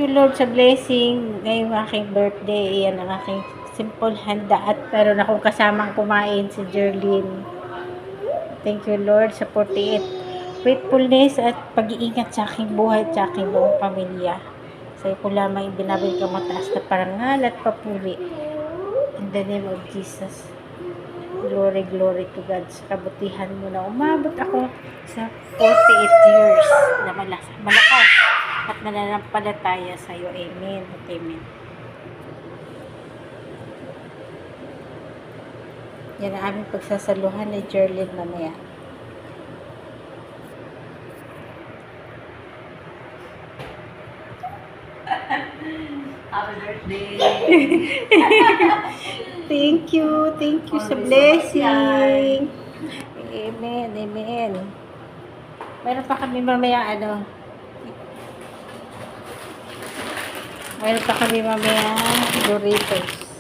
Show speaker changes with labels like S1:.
S1: you Lord sa blessing. Ngayong aking birthday, yan ang aking simple handa at meron akong kasamang kumain si Jerlyn. Thank you Lord sa 48 faithfulness at pag-iingat sa aking buhay at sa aking buong pamilya. Sa iyo ko lamang ibinabalik ang mataas na parangal at papuri. In the name of Jesus. Glory, glory to God. Sa kabutihan mo na umabot ako sa 48 years na malakas at nananampalataya sa iyo. Amen at amen. Yan ang aming pagsasaluhan ni Jerlyn mamaya.
S2: Happy birthday!
S1: Thank you sa blessing. Amen, amen. Meron pa kami mamaya Doritos.